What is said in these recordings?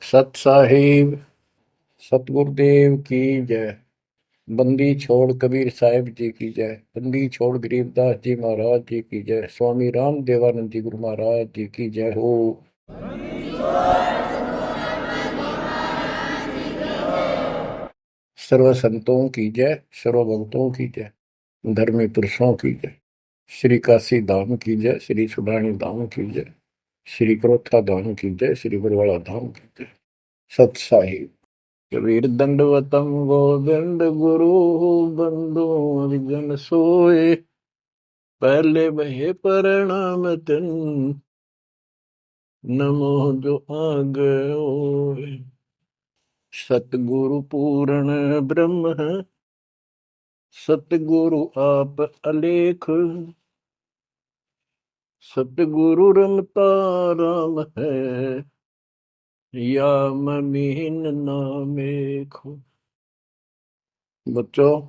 सत साहिब सतगुरुदेव की जय। बंदी छोड़ कबीर साहिब जी की जय। बंदी छोड़ गरीबदास जी महाराज जी की जय। स्वामी राम देवानंद जी गुरु महाराज जी की जय हो। सर्व संतों की जय, सर्व भक्तों की जय, धर्मी पुरुषों की जय। श्री काशी धाम की जय, श्री सुडानी धाम की जय, श्री क्रोथा धाम की जय, श्री बरवाड़ा धाम की जय। सत साहिब। कबीर दंडवतम गोविंद गुरु बंधु अर्जन सोए। पहले बहे प्रणाम तिन नमो जो आग ओए। सतगुरु पूर्ण ब्रह्म है, सतगुरु आप अलेख। सतगुरु रमता राम है, या ममीन नामेखो। बच्चों,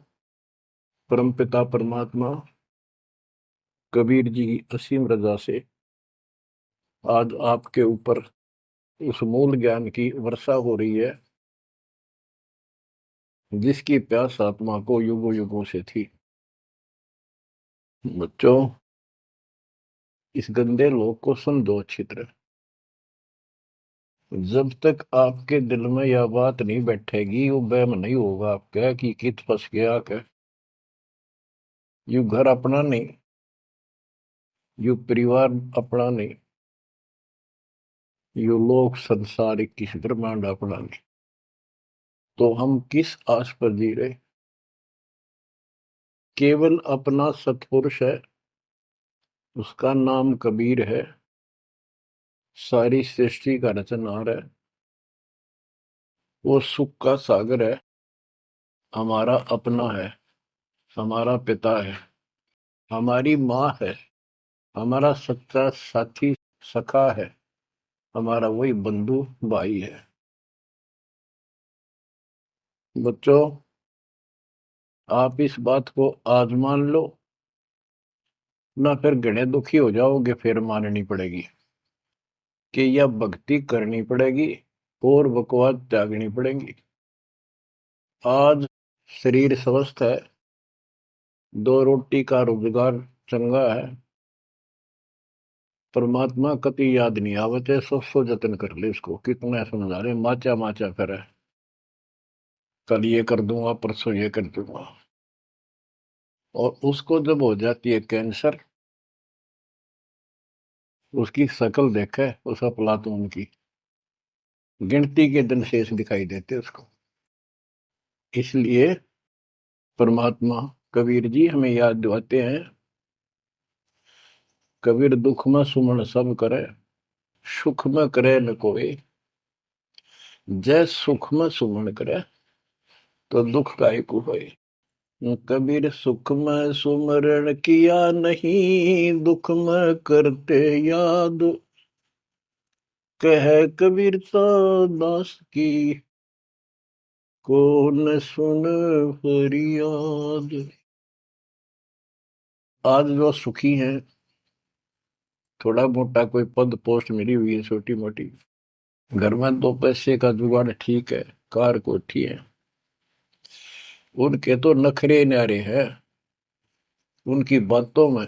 परमपिता परमात्मा कबीर जी की असीम रजा से आज आपके ऊपर उस मूल ज्ञान की वर्षा हो रही है जिसकी प्यास आत्मा को युगों युगों से थी। बच्चों, इस गंदे लोक को समझो अच्छी तरह। जब तक आपके दिल में यह बात नहीं बैठेगी, वो वहम नहीं होगा आपका कि कित फंस गया क्या। यू घर अपना नहीं, यू परिवार अपना नहीं, यू लोक संसारिक किस ब्रह्मांड अपना नहीं, तो हम किस आस पर जी रहे। केवल अपना सतपुरुष है, उसका नाम कबीर है, सारी सृष्टि का रचनहार है, वो सुख का सागर है, हमारा अपना है, हमारा पिता है, हमारी माँ है, हमारा सच्चा साथी सखा है, हमारा वही बंधु भाई है। बच्चों, आप इस बात को आज मान लो, ना फिर घने दुखी हो जाओगे, फिर माननी पड़ेगी कि यह भक्ति करनी पड़ेगी और बकवास त्यागनी पड़ेगी। आज शरीर स्वस्थ है, दो रोटी का रोजगार चंगा है, परमात्मा कति याद नहीं आवते, सो जतन कर ले इसको। कितना समझा रहे, माचा माचा करे, कल ये कर दूंगा, परसों ये कर दूंगा। और उसको जब हो जाती है कैंसर, उसकी शकल देखे उस अफलातून की, गिनती के दिन शेष दिखाई देते उसको। इसलिए परमात्मा कबीर जी हमें याद दिलाते हैं, कबीर दुख में सुमन सब करे, सुख में करे न कोई। जय सुख में सुमन करे, तो दुख काहे को होए। कबीर सुख में सुमरण किया नहीं, दुख में करते याद। कह कबीरता दास की, कौन सुन फरियाद। आज जो सुखी हैं, थोड़ा मोटा कोई पद पोस्ट मिली हुई है छोटी मोटी, घर में दो पैसे का जुगाड़ ठीक है, कार कोठी है, उनके तो नखरे न्यारे हैं। उनकी बातों में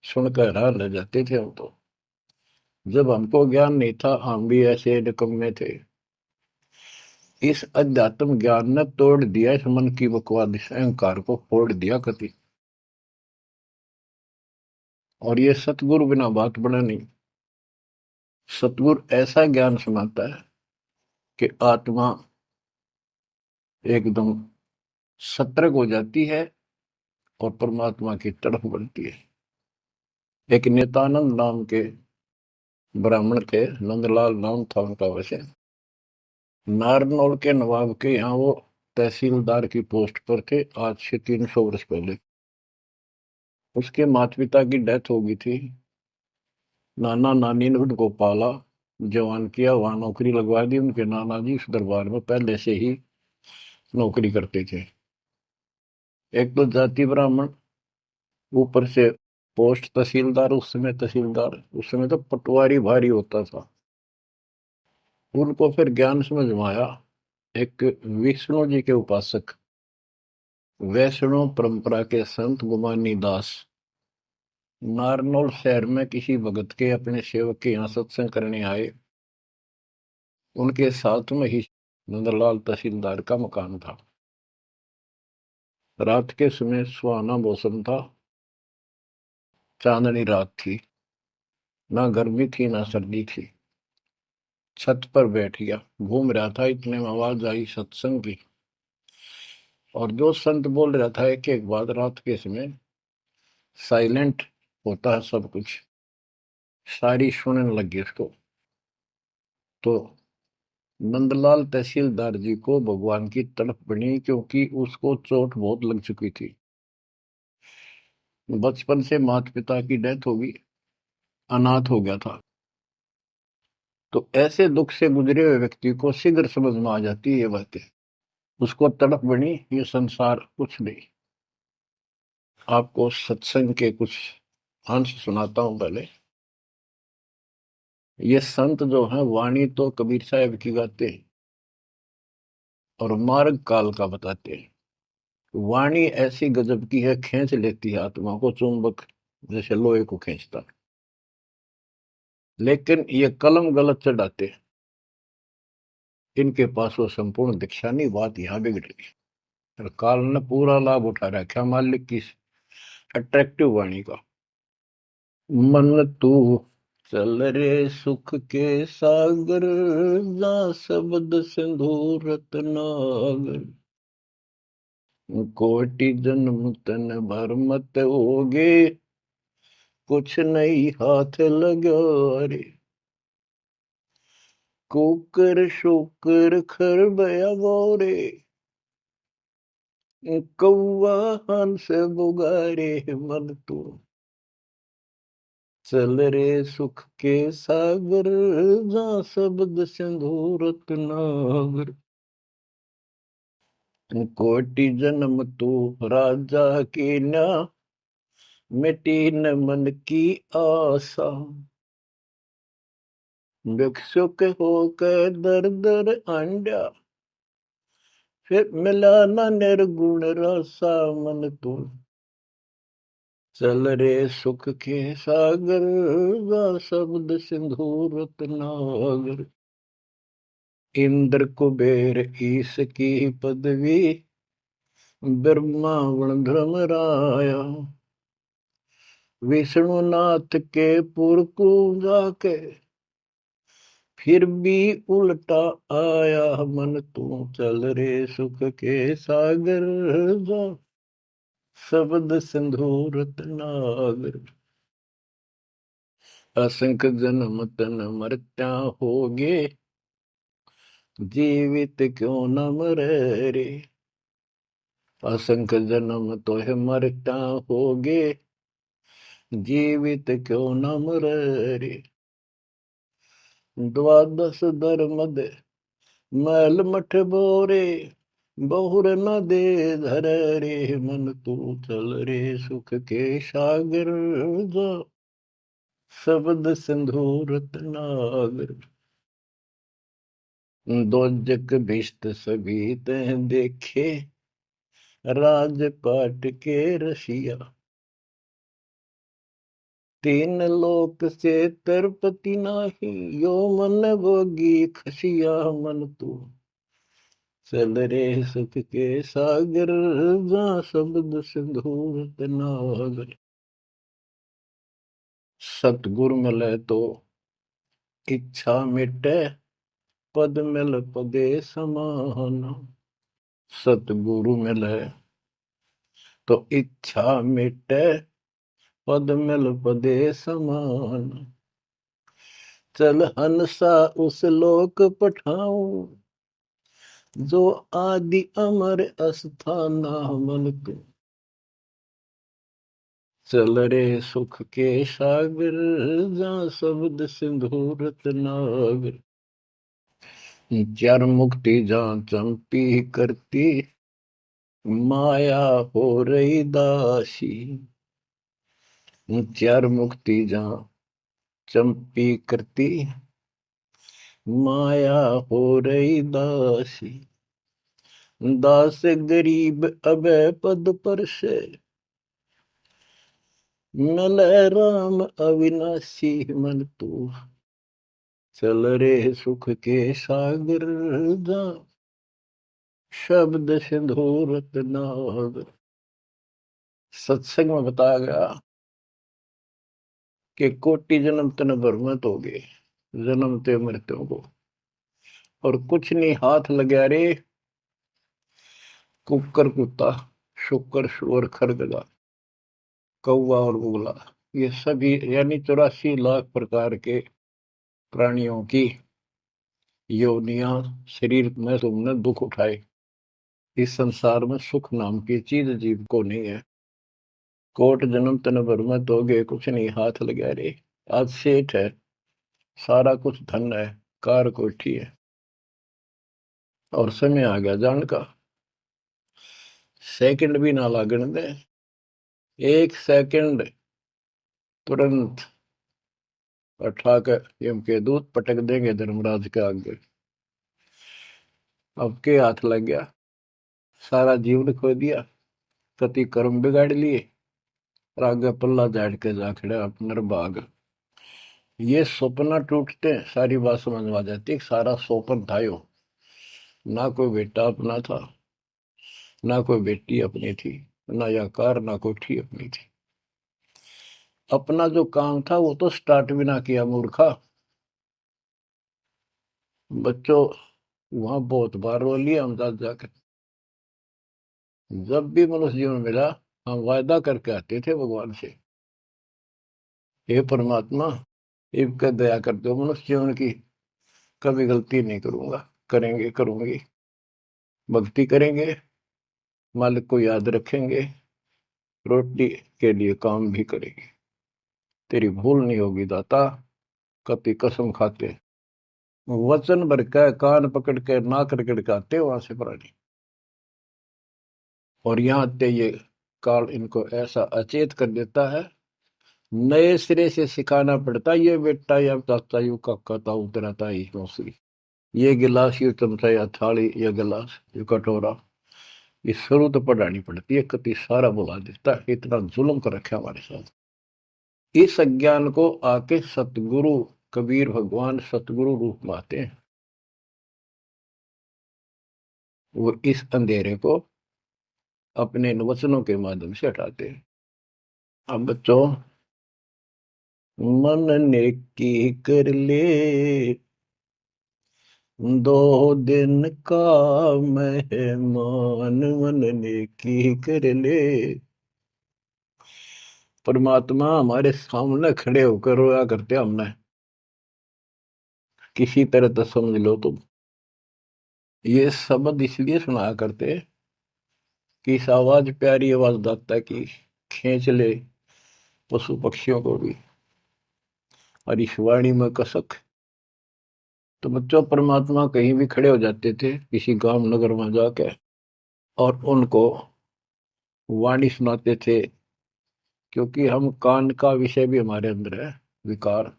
सुनकर हैरान रह जाते थे हम तो। जब हमको ज्ञान नहीं था, हम भी ऐसे निकम्मे थे। इस अध्यात्म ज्ञान ने तोड़ दिया इस मन की बकवाद, इस अहंकार को फोड़ दिया कति। और ये सतगुरु बिना बात बने नहीं। सतगुरु ऐसा ज्ञान सुनाता है कि आत्मा एकदम सतर्क हो जाती है और परमात्मा की तड़प बनती है। एक नित्यानंद नाम के ब्राह्मण थे, नंदलाल नाम था उनका। वैसे नारनौल के नवाब के यहाँ वो तहसीलदार की पोस्ट पर थे, आज से 300 वर्ष पहले। उसके माता पिता की डेथ हो गई थी। नाना नानी ने उनको पाला, जवान किया, वहां नौकरी लगवा दी। उनके नाना जी उस दरबार में पहले से ही नौकरी करते थे। एक तो जाति ब्राह्मण, ऊपर से पोस्ट तहसीलदार। उस समय तहसीलदार, उस समय तो पटवारी भारी होता था। उनको फिर ज्ञान समझ में आया। एक विष्णु जी के उपासक, वैष्णव परंपरा के संत गुमानी दास नारनौल शहर में किसी भगत के अपने सेवक के यहाँ सत्संग करने आए। उनके साथ में ही नंदलाल तहसीलदार का मकान था। रात के समय सुहाना मौसम था, चांदनी रात थी, ना गर्मी थी ना सर्दी थी। छत पर बैठ गया, घूम रहा था, इतने में आवाज आई सत्संग की। और जो संत बोल रहा था एक एक बात, रात के समय साइलेंट होता है सब कुछ, सारी सुनने लगी उसको। तो नंदलाल तहसीलदार जी को भगवान की तड़प बनी, क्योंकि उसको चोट बहुत लग चुकी थी। बचपन से माता पिता की डेथ होगी, अनाथ हो गया था। तो ऐसे दुख से गुजरे हुए व्यक्ति को शीघ्र समझ में आ जाती है ये बातें। उसको तड़प बनी, ये संसार कुछ नहीं। आपको सत्संग के कुछ अंश सुनाता हूं पहले। ये संत जो हैं वाणी तो कबीर साहब की गाते हैं और मार्ग काल का बताते हैं। वाणी ऐसी गजब की है, खींच लेती है आत्मा को, चुंबक जैसे लोहे को खींचता। लेकिन ये कलम गलत चढ़ाते हैं, इनके पास वो संपूर्ण दीक्षा नहीं। बात यहां बिगड़ गई और काल ने पूरा लाभ उठा रखा मालिक की अट्रैक्टिव वाणी का। मन तू चल रे सुख के सागर, जा शब्द सिंधु रत्नागर। कोटि जन्म तन भर मत होगे, कुछ नहीं हाथ लगा रे। कुकर शुकर खर बया गोरे, कौवा हंस बुगारे। मन तू चल रे सुख के सागर, जा शब्द सिंधु रत्नागर। कोटि जन्म तू राजा की ना, मिटी न मन की आशा। भिक्षुक होकर दर दर अंडा, फिर मिला न निर्गुण रसा। मन तू चल रे सुख के सागर, जा शब्द सिंधु रत्नागर। इंद्र कुबेर ईश की पदवी, ब्रह्मावण धर्म राया। विष्णुनाथ के पुर को जाके, फिर भी उल्टा आया। मन तू चल रे सुख के सागर, जा शब्द सिंधु रत्नागर। असंख्य जन्म तन मरत्या होगे, जीवित क्यों न मरे रे। असंख्य जन्म तो है मरता होगे, जीवित क्यों न मरे रे। द्वादश धर्म दे मैल मठ बोरे, बहुर न दे धर रे। मन तू चल रे सुख के सागर, जा शब्द सिंधु रत्नागर। दोजक भिष्ट सभी तह देखे, राजपाट के रसिया। तीन लोक से तरपति नाही, यो मन भोगी खसिया। मन तू चल रे सुख के सागर, जा शब्द सिंधु रत्नागर। सतगुरु मिले तो इच्छा मिटे, पद मिल पदे समान। सतगुरु मिले तो इच्छा मिटे, पद मिल पदे समान। चल हंसा उस लोक पठाऊं, जो आदि अमर अस्थाना। मन तू चल रे सुख के सागर, जा शब्द सिंधु रत्नागर। चार मुक्ति जा चंपी करती, माया हो रही दासी। चार मुक्ति जा चंपी करती, माया हो रही दासी, दास गरीब अभय पद पर से, मिल राम अविनाशी मन तू, चल रे सुख के सागर जा, शब्द सिंधु रत्नागर। सत्संग में बताया गया कि कोटि जन्म तन भ्रमित हो गए, जन्मते मृत्यु को, और कुछ नहीं हाथ लगा रे, कुकर कुत्ता, शुक्र सुअर खरगदा, कौवा और उगला, ये सभी यानी 84 लाख प्रकार के प्राणियों की योनियां शरीर में तुमने दुख उठाए। इस संसार में सुख नाम की चीज जीव को नहीं है। कोट जन्म तन भ्रमित हो गए, कुछ नहीं हाथ लगा रे। आज सेठ है, सारा कुछ धन है, कार कोठी है, और समय आ गया जान का, सेकंड भी ना लागण दे, एक सेकंड तुरंत उठा कर यम के दूत पटक देंगे धर्मराज के आगे। अब के हाथ लग गया, सारा जीवन खो दिया, कति कर्म बिगाड़ लिए, और आगे पल्ला झाड़ के जा खड़ा अपना बाग। ये सपना टूटते सारी बात समझ में आ जाती, सारा सोपन था यो, ना कोई बेटा अपना था, ना कोई बेटी अपनी थी, ना या कार, ना कोठी अपनी थी। अपना जो काम था वो तो स्टार्ट भी ना किया मूर्खा। बच्चों वहां बहुत बार रो लिया हम जाकर। जब भी मनुष्य जीवन मिला हम वायदा करके आते थे भगवान से, हे परमात्मा इनका दया कर दो, मनुष्य जीवन की कभी गलती नहीं करूंगा, करेंगे करूंगी, भक्ति करेंगे, मालिक को याद रखेंगे, रोटी के लिए काम भी करेंगे, तेरी भूल नहीं होगी दाता, कति कसम खाते। वचन भर के कान पकड़ के नाक रगड़काते वहां से प्राणी, और यहाँ ते ये काल इनको ऐसा अचेत कर देता है, नए सिरे से सिखाना पड़ता, ये बेटा या चाचा यू काका था उतराता ही मौसरी, ये गिलास यू चमचा या थाली या गिलास यू कटोरा, ये शुरू तो पढ़ानी पड़ती है, कति सारा बुला देता है, इतना जुल्म कर रखा हमारे साथ। इस अज्ञान को आके सतगुरु कबीर भगवान सतगुरु रूप में आते हैं, वो इस अंधेरे को अपने वचनों के माध्यम से हटाते हैं। अब बच्चों मन नेकी कर ले, 2 दिन का मेहमान, मन नेकी कर ले। परमात्मा हमारे सामने खड़े होकर रोया करते हमने, किसी तरह तो समझ लो तुम। ये शब्द इसलिए सुनाया करते कि इस आवाज प्यारी आवाज दाता की खींच ले पशु पक्षियों को भी, और इस वाणी में कसक। तो बच्चों परमात्मा कहीं भी खड़े हो जाते थे किसी गांव नगर में जाके, और उनको वाणी सुनाते थे, क्योंकि हम कान का विषय भी हमारे अंदर है विकार।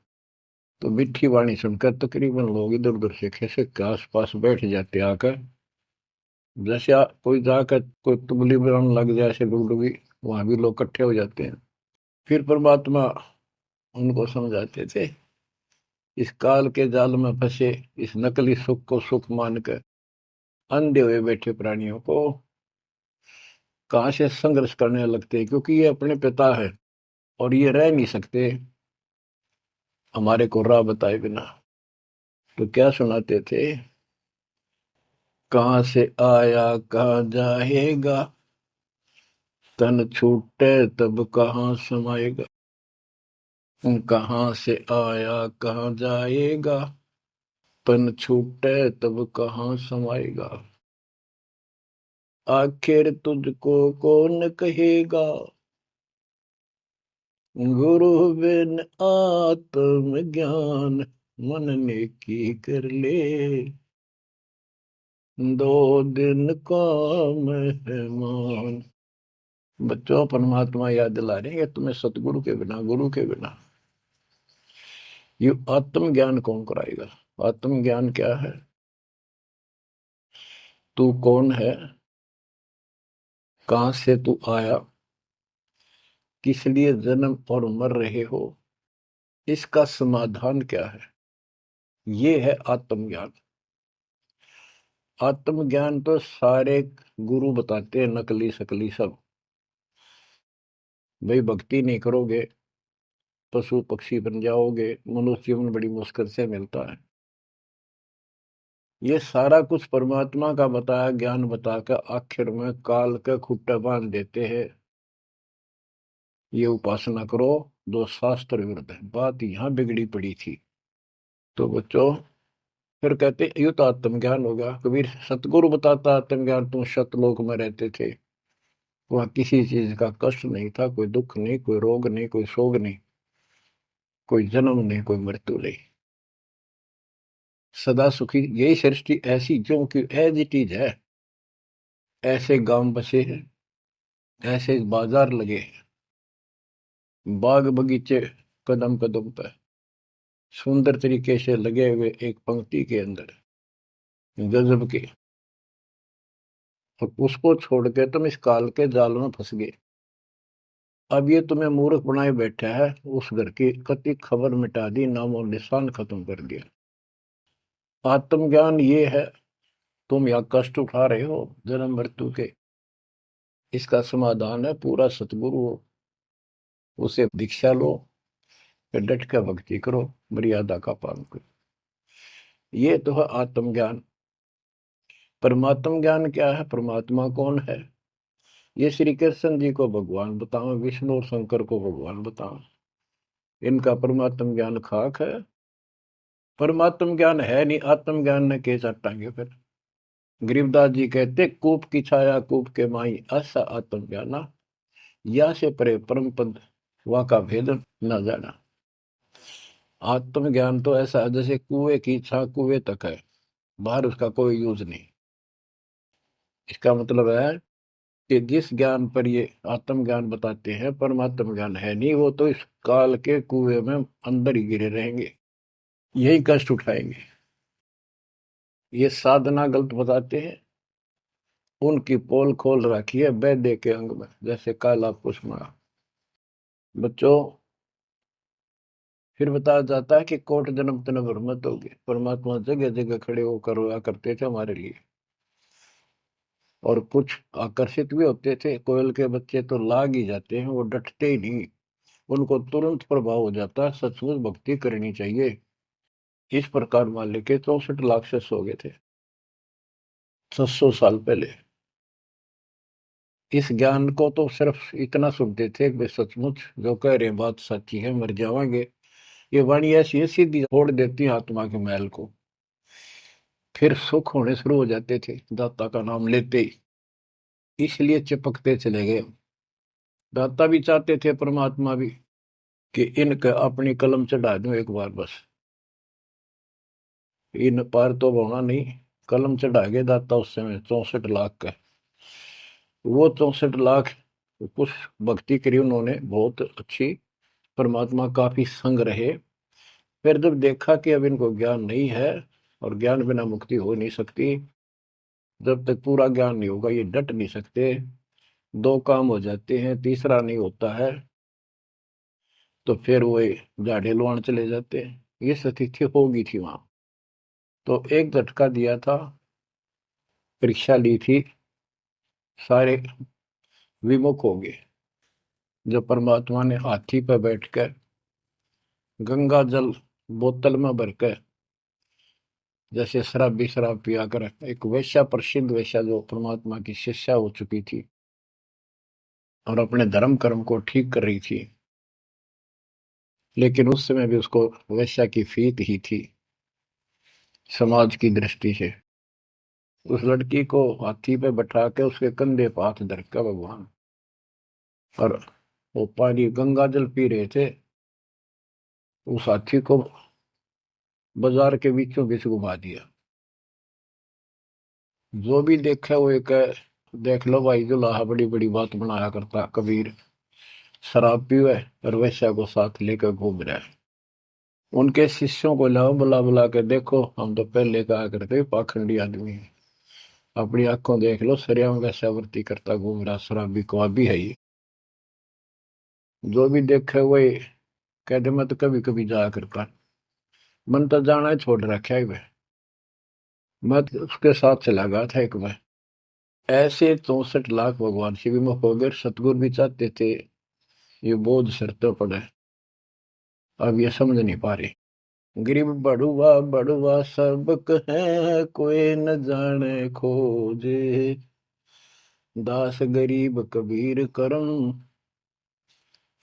तो मीठी वाणी सुनकर तकरीबन लोग इधर उधर से खिसक के आसपास बैठ जाते आकर, जैसे कोई जाकर कोई तुबली बनाने लग जाए ऐसे डुगडुगी, वहां भी लोग इकट्ठे हो जाते हैं। फिर परमात्मा उनको समझाते थे, इस काल के जाल में फंसे इस नकली सुख को सुख मानकर अंधे हुए बैठे प्राणियों को कहां से संघर्ष करने लगते हैं, क्योंकि ये अपने पिता है और ये रह नहीं सकते हमारे को राह बताए बिना। तो क्या सुनाते थे, कहां से आया कहां जाएगा, तन छूटे तब कहां समाएगा, कहां से आया कहां जाएगा, तन छूटे तब कहां समाएगा, आखिर तुझको कौन कहेगा, गुरु बिन आत्म ज्ञान, मन ने की कर ले, 2 दिन का मेहमान। बच्चों परमात्मा याद दिला रहे हैं तुम्हें सतगुरु के बिना, गुरु के बिना ये आत्म ज्ञान कौन कराएगा। आत्मज्ञान क्या है? तू कौन है, कहां से तू आया, किस लिए जन्म और मर रहे हो, इसका समाधान क्या है? ये है आत्मज्ञान। आत्मज्ञान तो सारे गुरु बताते हैं, नकली सकली सब। भाई भक्ति नहीं करोगे, पशु पक्षी बन जाओगे, मनुष्य जीवन बड़ी मुश्किल से मिलता है। ये सारा कुछ परमात्मा का बताया ज्ञान बताकर आखिर में काल के खुट्टे बांध देते हैं। ये उपासना करो, दो शास्त्र विरुद्ध है। बात यहां बिगड़ी पड़ी थी। तो बच्चों, फिर कहते ये तो आत्मज्ञान होगा। कबीर सतगुरु बताता आत्मज्ञान, तुम सतलोक में रहते थे, वहां किसी चीज का कष्ट नहीं था, कोई दुख नहीं, कोई रोग नहीं, कोई शोक नहीं, कोई जन्म नहीं, कोई मृत्यु नहीं, सदा सुखी। यही सृष्टि ऐसी जो कि एज इट इज है। ऐसे गांव बसे हैं, ऐसे बाजार लगे हैं, बाग बगीचे कदम कदम पर सुंदर तरीके से लगे हुए एक पंक्ति के अंदर, गजब के। और उसको छोड़ के तुम इस काल के जाल में फंस गए। अब ये तुम्हें मूर्ख बनाए बैठा है, उस घर की कति खबर मिटा दी, नामो निशान खत्म कर दिया। आत्मज्ञान ये है, तुम या कष्ट उठा रहे हो जन्म मृत्यु के, इसका समाधान है पूरा सतगुरु हो, उसे दीक्षा लो, फिर डट कर भक्ति करो, मर्यादा का पालन करो। ये तो है आत्मज्ञान। परमात्म ज्ञान क्या है, परमात्मा कौन है? ये श्री कृष्ण जी को भगवान बताओ, विष्णु और शंकर को भगवान बताओ। इनका परमात्म ज्ञान खाक है। परमात्म ज्ञान है नहीं, आत्म ज्ञान ने के चाटांगे फिर। गरीबदास जी कहते, कूप की छाया कूप के माई, ऐसा आत्म ज्ञाना, या से परे परम पद वा का भेद न जाना। आत्म ज्ञान तो ऐसा है जैसे कुएं की छा कुएं तक है, बाहर उसका कोई यूज नहीं। इसका मतलब है कि जिस ज्ञान पर ये आत्म ज्ञान बताते हैं, परमात्म ज्ञान है नहीं, वो तो इस काल के कुएं में अंदर ही गिरे रहेंगे, यही कष्ट उठाएंगे। ये साधना गलत बताते हैं, उनकी पोल खोल रखी है वैद्य के अंग में, जैसे काला पुष्मा। बच्चों, फिर बताया जाता है कि कोट जन्म तन भर मत होगे। परमात्मा जगह जगह खड़े होकर रोया करते थे हमारे लिए, और कुछ आकर्षित भी होते थे। कोयल के बच्चे तो लाग ही जाते हैं, वो डटते ही नहीं, उनको तुरंत प्रभाव हो जाता है, सचमुच भक्ति करनी चाहिए। इस प्रकार मान लेके 64 लाख से हो गए थे 700 साल पहले। इस ज्ञान को तो सिर्फ इतना सुनते थे कि सचमुच जो कह रहे हैं बात सच्ची है, मर जावांगे। ये वाणी ऐसी है, सीधी फोड़ देती है आत्मा के मैल को। फिर सुख होने शुरू हो जाते थे दाता का नाम लेते ही, इसलिए चिपकते चले गए। दाता भी चाहते थे, परमात्मा भी, कि इनका अपनी कलम चढ़ा दूं एक बार बस, इन पार तो होना नहीं। कलम चढ़ा गए दाता उस समय 64 लाख का। वो 64 लाख कुछ भक्ति करी उन्होंने, बहुत अच्छी, परमात्मा काफी संग रहे। फिर जब देखा कि अब इनको ज्ञान नहीं है, और ज्ञान बिना मुक्ति हो नहीं सकती, जब तक पूरा ज्ञान नहीं होगा ये डट नहीं सकते, दो काम हो जाते हैं, तीसरा नहीं होता है, तो फिर वो झाड़े लुआन चले जाते हैं। ये स्थिति होगी थी वहां। तो एक झटका दिया था, परीक्षा ली थी, सारे विमुख हो गए। जब परमात्मा ने हाथी पर बैठकर गंगा जल बोतल में भरकर, जैसे शराबी शराब पिया कर, एक वैश्या, प्रसिद्ध वैश्या जो परमात्मा की शिष्या हो चुकी थी और अपने धर्म कर्म को ठीक कर रही थी, लेकिन उस समय भी उसको वैश्या की फीत ही थी समाज की दृष्टि से। उस लड़की को हाथी पे बैठा के उसके कंधे पर हाथ धर का भगवान, और वो पानी गंगा जल पी रहे थे, उस हाथी को बाजार के बीचों बीच घुमा दिया। जो भी देखा वो एक, देख लो भाई जुलाहा बड़ी बड़ी बात बनाया करता कबीर, शराब पीवे और वैश्या को साथ लेकर घूम रहा है। उनके शिष्यों को लाओ, बुला बुला के देखो, हम तो पहले कहा करते पाखंडी आदमी है, अपनी आंखों देख लो, सरियाओं कैसे वृत्ति करता घूम रहा, शराबी कबाबी है ये। जो भी देखे वही कहते, मैं तो कभी कभी जाया करता, मन तो जाना ही छोड़ रखा है वह। मैं तो उसके साथ चला गया था एक बार। ऐसे 64 लाख भगवान से विमुख हो गए, सतगुरु भी चाहते थे ये बोझ सिर तो पड़े, अब ये समझ नहीं पा रहे। गरीब बड़ुआ बड़ुआ सबक है, कोई न जाने खोजे, दास गरीब कबीर करम,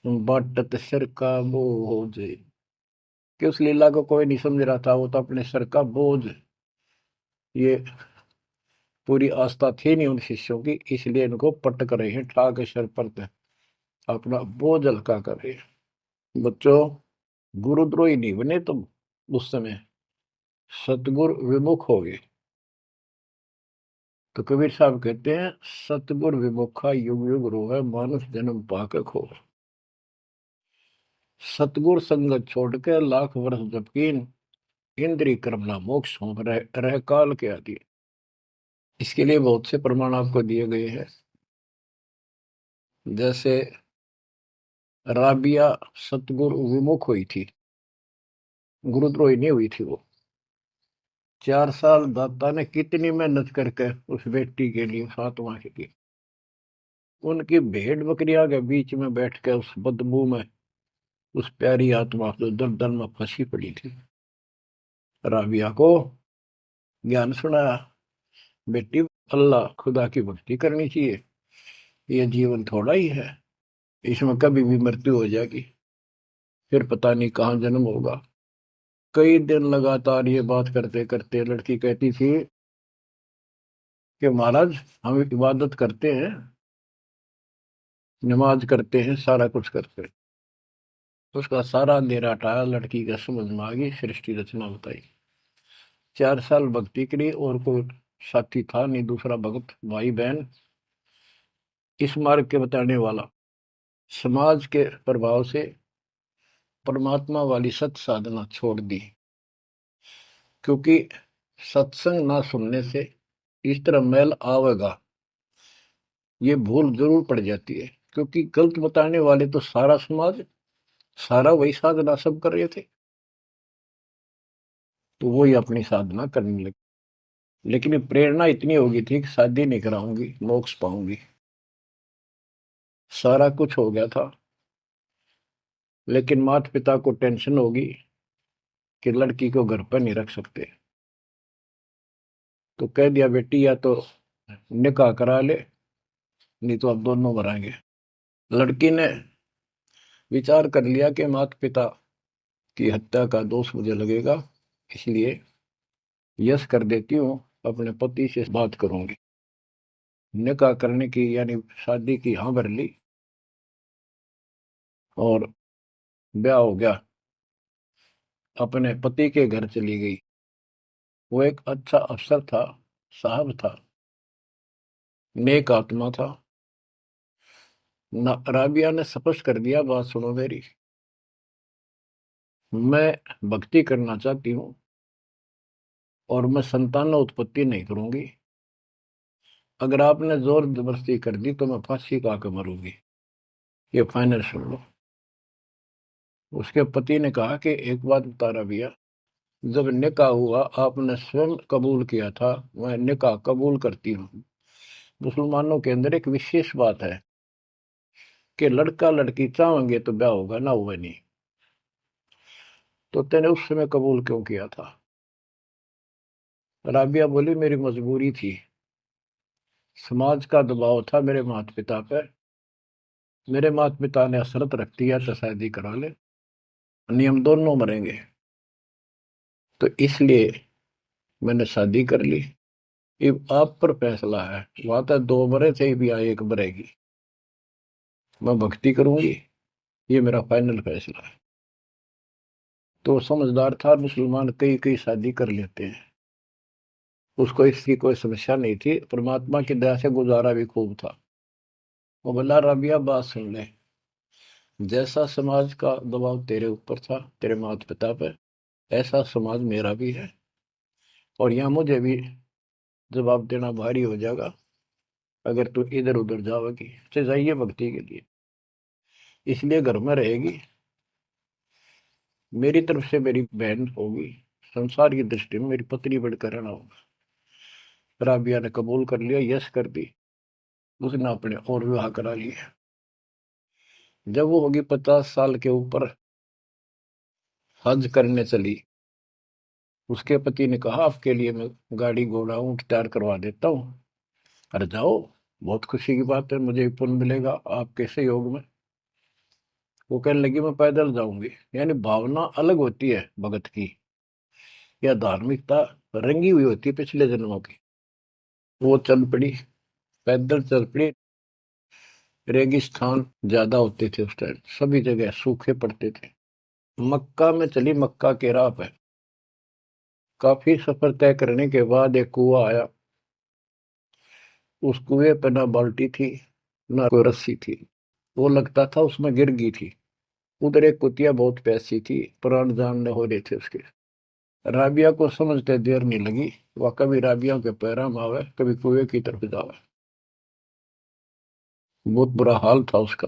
बाटत सिर का बोझ। कि उस लीला को कोई नहीं समझ रहा था, वो तो अपने सर का बोझ, ये पूरी आस्था थी नहीं उन शिष्यों की, इसलिए इनको पटक रहे हैं, ठा के सर पर अपना बोझ हल्का कर रहे हैं। बच्चों, गुरुद्रोही नहीं बने तुम उस समय, सतगुरु विमुख हो गए। तो कबीर साहब कहते हैं, सतगुरु विमुखा युग युग रोवे, मानुष जन्म पाके खो। सतगुरु संगत छोड़ के लाख वर्ष जबकीन, इंद्रिय कर्मना मोक्ष हो रह काल के आदि। इसके लिए बहुत से प्रमाण आपको दिए गए हैं। जैसे राबिया सतगुरु विमुख हुई थी, गुरुद्रोही नहीं हुई थी वो। 4 साल दाता ने कितनी मेहनत करके उस बेटी के लिए फातिमा के लिए, उनकी भेड़ बकरियां के बीच में बैठ के उस बदबू में उस प्यारी आत्मा जो दलदल में फंसी पड़ी थी, राबिया को ज्ञान सुनाया, बेटी अल्लाह खुदा की भक्ति करनी चाहिए, ये जीवन थोड़ा ही है, इसमें कभी भी मृत्यु हो जाएगी, फिर पता नहीं कहाँ जन्म होगा। कई दिन लगातार ये बात करते करते लड़की कहती थी कि महाराज, हम इबादत करते हैं, नमाज करते हैं, सारा कुछ करते हैं। उसका सारा अंधेरा हटाया, लड़की का समझ में आ गई, सृष्टि रचना बताई। 4 साल भक्ति करी, और कोई साथी था नहीं, दूसरा भक्त भाई बहन, इस मार्ग के बताने वाला। समाज के प्रभाव से परमात्मा वाली सत साधना छोड़ दी, क्योंकि सत्संग ना सुनने से इस तरह मैल आवेगा, ये भूल जरूर पड़ जाती है, क्योंकि गलत बताने वाले तो सारा समाज, सारा वही साधना सब कर रहे थे, तो वही अपनी साधना करने लगे। लेकिन प्रेरणा इतनी होगी थी कि शादी नहीं कराऊंगी, मोक्ष पाऊंगी, सारा कुछ हो गया था। लेकिन माता पिता को टेंशन होगी कि लड़की को घर पर नहीं रख सकते, तो कह दिया बेटी या तो निकाह करा ले, नहीं तो अब दोनों मराएंगे। लड़की ने विचार कर लिया कि माता पिता की हत्या का दोष मुझे लगेगा, इसलिए यस कर देती हूँ, अपने पति से बात करूंगी। निकाह करने की यानी शादी की हाँ भर ली, और ब्याह हो गया, अपने पति के घर चली गई। वो एक अच्छा अफसर था, साहब था, नेक आत्मा था। राबिया ने स्पष्ट कर दिया, बात सुनो मेरी, मैं भक्ति करना चाहती हूँ और मैं संतान उत्पत्ति नहीं करूंगी, अगर आपने जोर जबरदस्ती कर दी तो मैं फांसी का के मरूंगी, ये फाइनल सुन लो। उसके पति ने कहा कि एक बात बता राबिया, जब निकाह हुआ आपने स्वयं कबूल किया था, मैं निकाह कबूल करती हूँ। मुसलमानों के अंदर एक विशेष बात है कि लड़का लड़की चाहेंगे तो ब्याह होगा, ना हुआ नहीं, तो तेने उस समय कबूल क्यों किया था? राबिया बोली, मेरी मजबूरी थी, समाज का दबाव था मेरे माता पिता पर, मेरे माता पिता ने शर्त रख दिया तो शादी करा ले, नियम दोनों मरेंगे, तो इसलिए मैंने शादी कर ली। ये आप पर फैसला है, वहां तक 2 मरे थे भी, आई 1 मरेगी, मैं भक्ति करूंगी, ये मेरा फाइनल फैसला है। तो समझदार था, मुसलमान कई कई शादी कर लेते हैं, उसको इसकी कोई समस्या नहीं थी, परमात्मा की दया से गुजारा भी खूब था। वो बोला, रबिया बात सुन ले, जैसा समाज का दबाव तेरे ऊपर था, तेरे माता पिता पर, ऐसा समाज मेरा भी है, और यहाँ मुझे भी जवाब देना भारी हो जाएगा अगर तू इधर उधर जाओगी। तो जाइए भक्ति के लिए, इसलिए घर में रहेगी, मेरी तरफ से मेरी बहन होगी, संसार की दृष्टि में मेरी पत्नी बनकर रहना होगा। राबिया ने कबूल कर लिया, यस कर दी। उसने अपने और विवाह करा लिया। जब वो होगी 50 साल के ऊपर, हज करने चली। उसके पति ने कहा, आपके लिए मैं गाड़ी घोड़ा ऊंट तैयार करवा देता हूँ, अरे जाओ, बहुत खुशी की बात है, मुझे भी पुण्य मिलेगा आपके सहयोग में। वो कहने लगी, मैं पैदल जाऊंगी। यानी भावना अलग होती है भगत की, या धार्मिकता रंगी हुई होती है पिछले जन्मों की। वो चल पड़ी, पैदल चल पड़ी। रेगिस्तान ज्यादा होते थे उस टाइम, सभी जगह सूखे पड़ते थे। मक्का में चली, मक्का के राह पे काफी सफर तय करने के बाद एक कुआं आया। उस कुएं पे ना बाल्टी थी, ना कोई रस्सी थी। वो लगता था उसमें गिर गई थी। उधर एक कुतिया बहुत प्यासी थी, प्राण जानने हो रहे थे उसके। राबिया को समझते देर नहीं लगी, वह कभी राबिया के पैरा में आवे, कभी कुएं की तरफ जावे। बहुत बुरा हाल था उसका।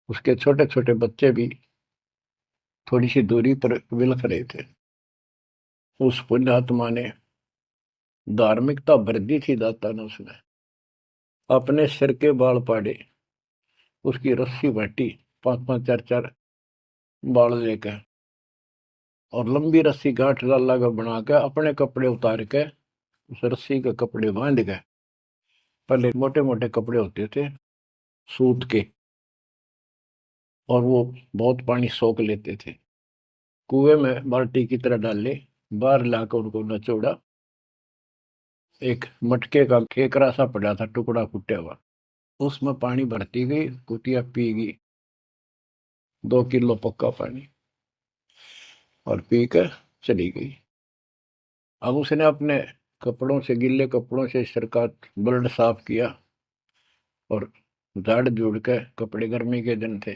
उसके छोटे छोटे बच्चे भी थोड़ी सी दूरी पर विलख रहे थे। उस पुण्यात्मा ने, धार्मिकता भर दी थी दाता ने उसमें, अपने सिर के बाल पाड़े, उसकी रस्सी बांटी, 5-5 4-4 बाल लेकर, और लंबी रस्सी गांठ लगा बना के अपने कपड़े उतार के उस रस्सी के कपड़े बांध के, पहले मोटे मोटे कपड़े होते थे सूत के, और वो बहुत पानी सोख लेते थे। कुएं में बाल्टी की तरह डाले, बाहर लाकर उनको नचोड़ा। एक मटके का केकरा सा पड़ा था, टुकड़ा फूटा हुआ, उसमें पानी भरती गई, कुतिया पी गई 2 किलो पक्का पानी, और पी कर चली गई। अब उसने अपने कपड़ों से, गिले कपड़ों से सिर का ब्लड साफ किया, और झाड़ झूड़ के कपड़े, गर्मी के दिन थे,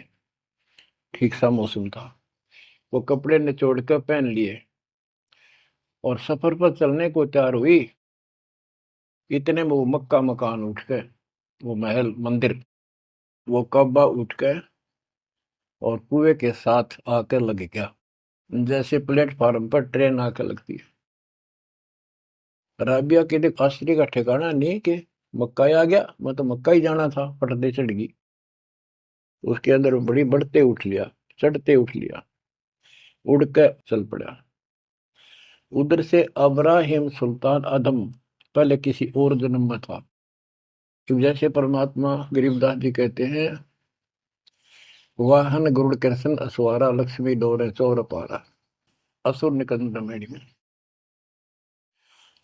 ठीक सा मौसम था, वो कपड़े निचोड़ कर पहन लिए और सफर पर चलने को तैयार हुई। इतने में वो मक्का मकान उठ गए, वो महल मंदिर, वो कब्बा उठ गए और कुएं के साथ आकर लग गया, जैसे प्लेटफार्म पर ट्रेन आकर लगती है। राबिया के लिए आश्चर्य का ठिकाना नहीं कि मक्का ही आ गया, मैं तो मक्का ही जाना था, पटदे चढ़ गई। उसके अंदर बड़ी बढ़ते उठ लिया, चढ़ते उठ लिया, उड़ के चल पड़ा। उधर से अब्राहिम सुल्तान अदम पहले किसी और जन्म में था। जैसे परमात्मा गरीबदास जी कहते हैं, वाहन गुरुड़ कृष्ण असवारा, लक्ष्मी डोरे चौर पारा, असुर निकंद मेड़ी में।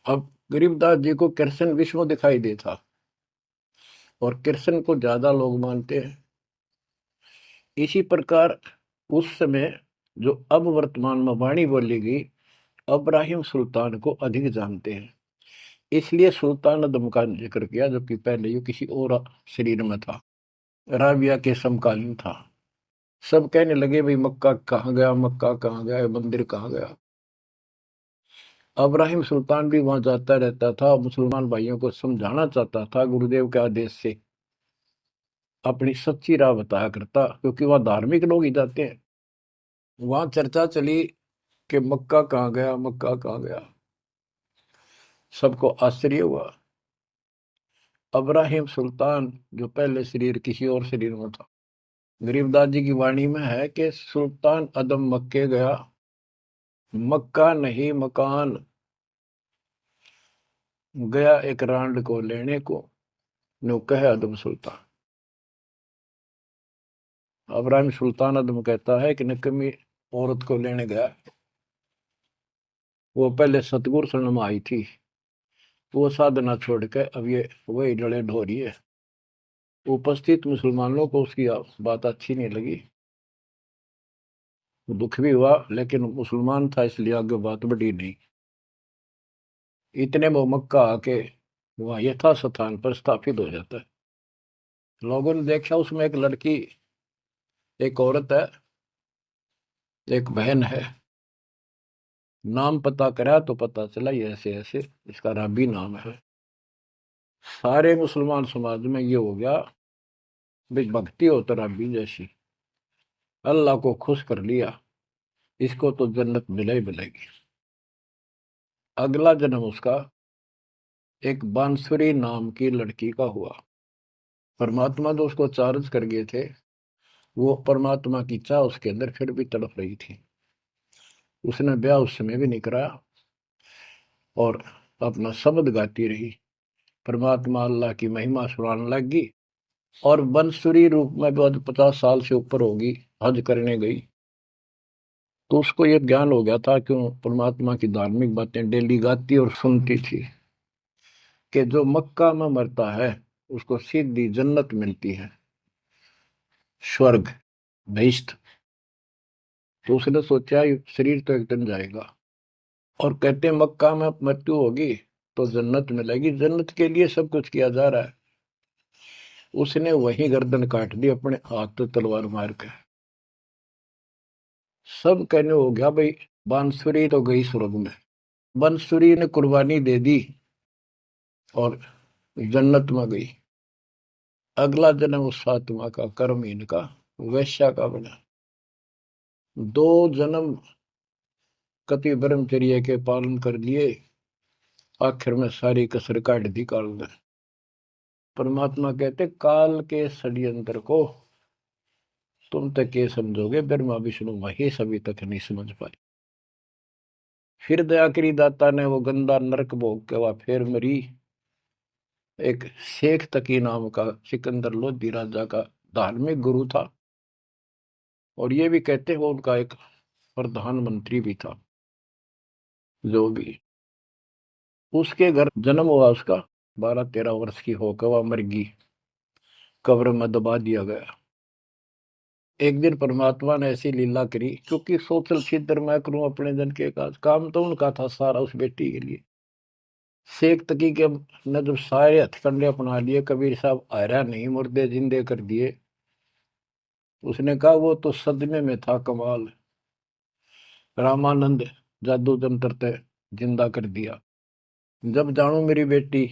अब गरीबदास जी को कृष्ण विष्णु दिखाई देता, और कृष्ण को ज्यादा लोग मानते हैं। इसी प्रकार उस समय जो अब वर्तमान में वाणी बोली गई, अब्राहिम सुल्तान को अधिक जानते हैं, इसलिए सुल्तान अदम का जिक्र किया, जबकि पहले ये किसी और शरीर में था, राबिया के समकालीन था। सब कहने लगे, भाई मक्का कहाँ गया, मक्का कहाँ गया, मंदिर कहाँ गया। अब्राहिम सुल्तान भी वहां जाता रहता था, मुसलमान भाइयों को समझाना चाहता था, गुरुदेव के आदेश से अपनी सच्ची राह बताया करता, क्योंकि वहां धार्मिक लोग ही जाते हैं। वहां चर्चा चली कि मक्का कहाँ गया, मक्का कहाँ गया। सबको आश्चर्य हुआ। अब्राहिम सुल्तान जो पहले शरीर किसी और शरीर में था, गरीबदास जी की वाणी में है कि सुल्तान अदम मक्के गया, मक्का नहीं मकान, गया एक रांड को लेने को, नो कहे अदम सुल्तान। अब्राहिम सुल्तान अदम कहता है कि निकम्मी औरत को लेने गया, वो पहले सतगुरु शरण में आई थी, वो साधना छोड़ के अब ये वही जड़े ढो रही है। उपस्थित मुसलमानों को उसकी बात अच्छी नहीं लगी, दुख भी हुआ, लेकिन मुसलमान था इसलिए आगे बात बढ़ी नहीं। इतने में मक्का आके वहां यथा स्थान पर स्थापित हो जाता है। लोगों ने देखा उसमें एक लड़की एक औरत है, एक बहन है। नाम पता करा तो पता चला ये ऐसे ऐसे इसका राबी नाम है। सारे मुसलमान समाज में ये हो गया भाई, भक्ति हो तो राबी जैसी, अल्लाह को खुश कर लिया, इसको तो जन्नत मिले ही मिलेगी। अगला जन्म उसका एक बांसुरी नाम की लड़की का हुआ। परमात्मा जो उसको चार्ज कर गए थे, वो परमात्मा की चाह उसके अंदर फिर भी तड़प रही थी। उसने ब्याह उस समय भी नहीं कराया और अपना शब्द गाती रही, परमात्मा अल्लाह की महिमा सुनाने लगी। और बंसुरी रूप में भी 50 साल से ऊपर होगी, हज करने गई। तो उसको ये ज्ञान हो गया था, क्यों परमात्मा की धार्मिक बातें डेली गाती और सुनती थी, कि जो मक्का में मरता है उसको सीधी जन्नत मिलती है, स्वर्ग, बहिश्त। तो उसने सोचा ये शरीर तो एक दिन जाएगा, और कहते हैं मक्का में मृत्यु होगी तो जन्नत मिलेगी, जन्नत के लिए सब कुछ किया जा रहा है। उसने वही गर्दन काट दी अपने हाथ तो तलवार मार के। सब कहने हो गया भाई, बांसुरी तो गई स्वर्ग में। बांसुरी ने कुर्बानी दे दी और जन्नत में गई। अगला जन्म उस फातिमा का कर्महीन का वैश्या का बना। 2 जन्म कति ब्रह्मचर्य के पालन कर लिए, आखिर में सारी कसर काट दी काल ने। परमात्मा कहते काल के षड्यंत्र को तुम तक ये समझोगे, ब्रह्मा विष्णु महेश अभी तक नहीं समझ पाए। फिर दया करी दाता ने, वो गंदा नरक भोग के वह फिर मरी। एक शेख तकी नाम का सिकंदर लोधी राजा का धार्मिक गुरु था, और ये भी कहते हैं वो उनका एक प्रधानमंत्री भी था। जो भी उसके घर जन्म हुआ, उसका 12-13 वर्ष की होकर वह मर गई, कब्र में दबा दिया गया। एक दिन परमात्मा ने ऐसी लीला करी, क्योंकि सोचल छिद्र मैं करूं अपने जन के काज, काम तो उनका था सारा उस बेटी के लिए। शेख तकी के ने जब सारे हथकंडे अपना लिए, कबीर साहब आयरा नहीं, मुर्दे जिंदे कर दिए। उसने कहा वो तो सदमे में था, कमाल, रामानंद जादू जंतर ते जिंदा कर दिया। जब जानू मेरी बेटी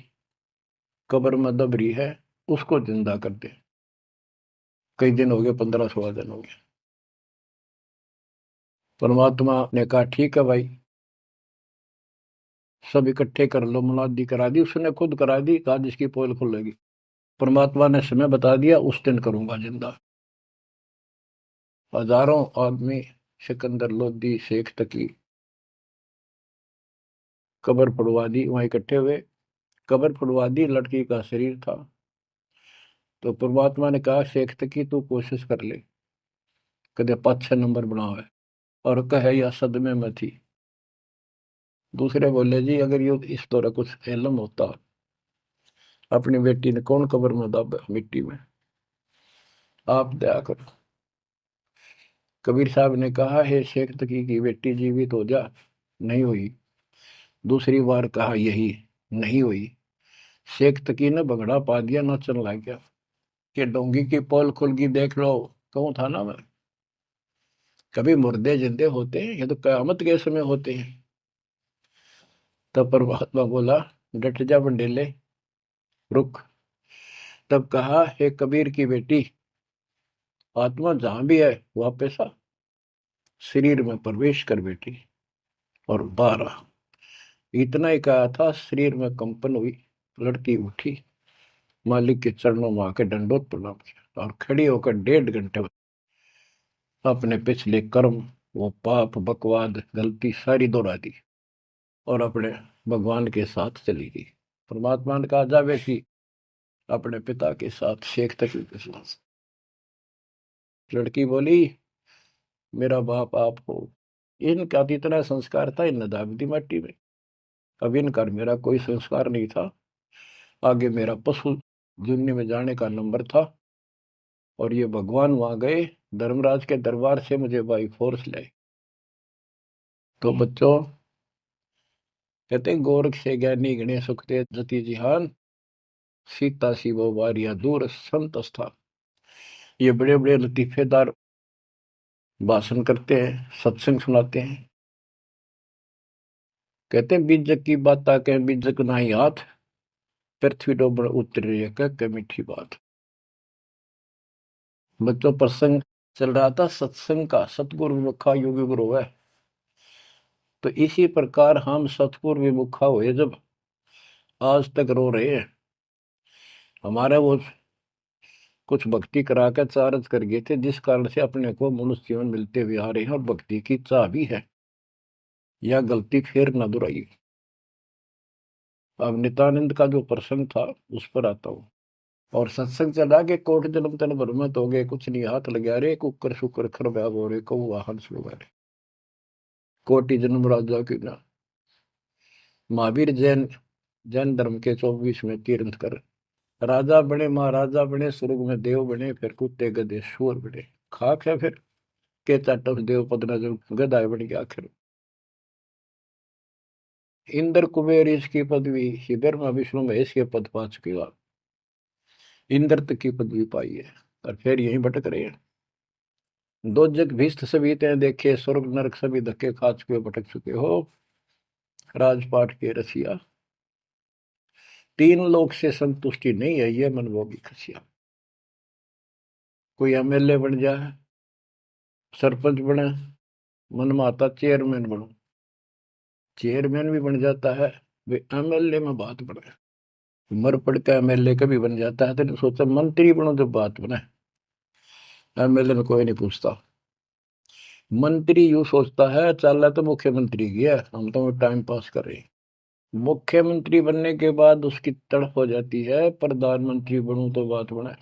कब्र में दब रही है, उसको जिंदा कर दे। कई दिन हो गए, 15-16 दिन हो गए। परमात्मा ने कहा ठीक है भाई, सब इकट्ठे कर लो। मुनादी करा दी, उसने खुद करा दी, कहा जिसकी पोल खुलेगी। परमात्मा ने समय बता दिया, उस दिन करूंगा जिंदा। हजारों आदमी सिकंदर लोधी शेख तकी कब्र फुड़वा दी, वहां इकट्ठे हुए। कब्र फुड़वा दी, लड़की का शरीर था। तो परमात्मा ने कहा शेख तकी तू कोशिश कर ले, कदे 5-6 नंबर बनावे। और कहे या सदमे में थी। दूसरे बोले जी अगर ये इस तरह कुछ इल्म होता, अपनी बेटी ने कौन कब्र में दब मिट्टी में, आप दया करो। कबीर साहब ने कहा हे शेख तकी की बेटी जीवित हो जा, नहीं हुई। दूसरी बार कहा यही, नहीं हुई। शेख तकी ने बगड़ा पा दिया, नाचन लग गया कि डोंगी की पोल खुल गई, देख लो। कहूं था ना मैं, कभी मुर्दे जिंदे होते हैं, ये तो कयामत के समय होते हैं। तब परमात्मा बोला डट जा बंडेले, रुक। तब कहा हे कबीर की बेटी, आत्मा जहां भी है वापस आ, शरीर में प्रवेश कर बेटी, और बाहर आ। इतना ही कहा था, शरीर में कंपन हुई, लड़की उठी, मालिक के चरणों में आके दंडोत प्रणाम किया, और खड़ी होकर 1.5 घंटे अपने पिछले कर्म, वो पाप बकवाद गलती सारी दोहरा दी, और अपने भगवान के साथ चली गई। परमात्मा ने कहा जा बेटी, अपने पिता के साथ, शेख तकी के साथ। लड़की बोली मेरा बाप आप हो। इनका तो इतना संस्कार था, इन दाब दी माटी में। अब इनका मेरा कोई संस्कार नहीं था, आगे मेरा पशु जुन्नी में जाने का नंबर था। और ये भगवान वहां गए, धर्मराज के दरबार से मुझे बाई फोर्स लाए। तो बच्चों कहते हैं गोरख से ज्ञानी गणे सुखते जति जिहान, सीता सी वो वारिया दूर संत स्थान। ये बड़े बड़े लतीफेदार भाषण करते हैं, सत्संग सुनाते हैं। कहते हैं बीजक की बात आके बीजक नहीं हाथ, पृथ्वी डोबड़ उतर रही है कह मीठी बात। बच्चों प्रसंग चल रहा था सत्संग का, सतगुरु विमुखा योगी गुरु है। तो इसी प्रकार हम सतगुरु विमुखा हुए जब, आज तक रो रहे हैं। हमारे वो कुछ भक्ति करा कर चार्ज कर गए थे, जिस कारण से अपने को मनुष्य जीवन मिलते हुए आ रहे हैं और भक्ति की चाह भी है। यह गलती फिर न दोहराई। अब नित्यानंद का जो प्रसंग था उस पर आता हूँ। और सत्संग चला के कोट जन्म तन भ्रमत हो गए, कुछ नहीं हाथ लगा रे, कुकर शुकर खरब्याब हो रहे, कौ वाहन सुलगा रहे, कोटि जन्म राजा की ना। महावीर जैन जैन धर्म के 24वें तीर्थंकर, राजा बने, महाराजा बने, स्वर्ग में देव बने, फिर कुत्ते गधे शूर बने। खाक है फिर के चाटव देव पद न जब गदाय बन गया आखिर। इंद्र कुबेर इसकी पदवी, श्री ब्रह्मा विष्णु महेश के पद पा चुके हो आप। इंद्र तक की पदवी पाई है और फिर यहीं भटक रहे हैं। दो जग भीष्ट सभी तय देखे, स्वर्ग नरक सभी धक्के खा चुके हो, भटक चुके हो। राजपाट के रसिया, तीन लोक से संतुष्टि नहीं है, ये मनभोगी खसिया। कोई एमएलए बन जाए, सरपंच बने, मन में आता चेयरमैन बनो। चेयरमैन भी बन जाता है, वे एमएलए में बात बने। मर पड़ का एमएलए कभी बन जाता है, तो सोचा मंत्री बनो जब बात बने। एमएलए में कोई नहीं पूछता। मंत्री यूं सोचता है चल तो मुख्यमंत्री गया, हम तो टाइम पास कर रहे हैं। मुख्यमंत्री बनने के बाद उसकी तड़प हो जाती है प्रधानमंत्री बनूं तो बात बने।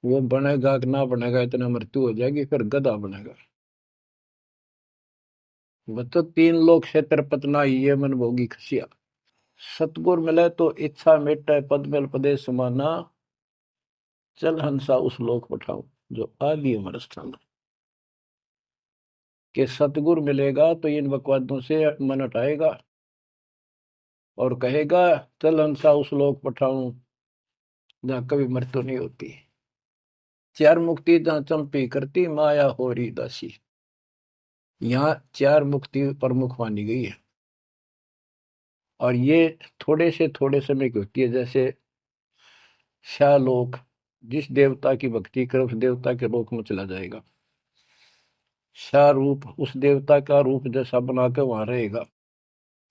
वो बनेगा कि ना बनेगा, इतना मृत्यु हो जाएगी, फिर गधा बनेगा। बच्चों तीन लोग से तरपतना ये मन भोगी खसिया। सतगुर मिले तो इच्छा मिटे, पद मिल पदे समाना, चल हंसा उस लोक पठाऊं जो आदि अमर स्थान। के सतगुर मिलेगा तो इन बकवादों से मन हटाएगा और कहेगा चल हंसा उस लोक पठाऊं जहां कभी मृत्यु नहीं होती। चार मुक्ति जहां चंपी करती, माया हो रही दासी। यहाँ चार मुक्ति प्रमुख मानी गई है और ये थोड़े समय की होती है। जैसे शालोक, जिस देवता की भक्ति करे उस देवता के लोक में चला जाएगा। शारूप, उस देवता का रूप जैसा बना के वहां रहेगा।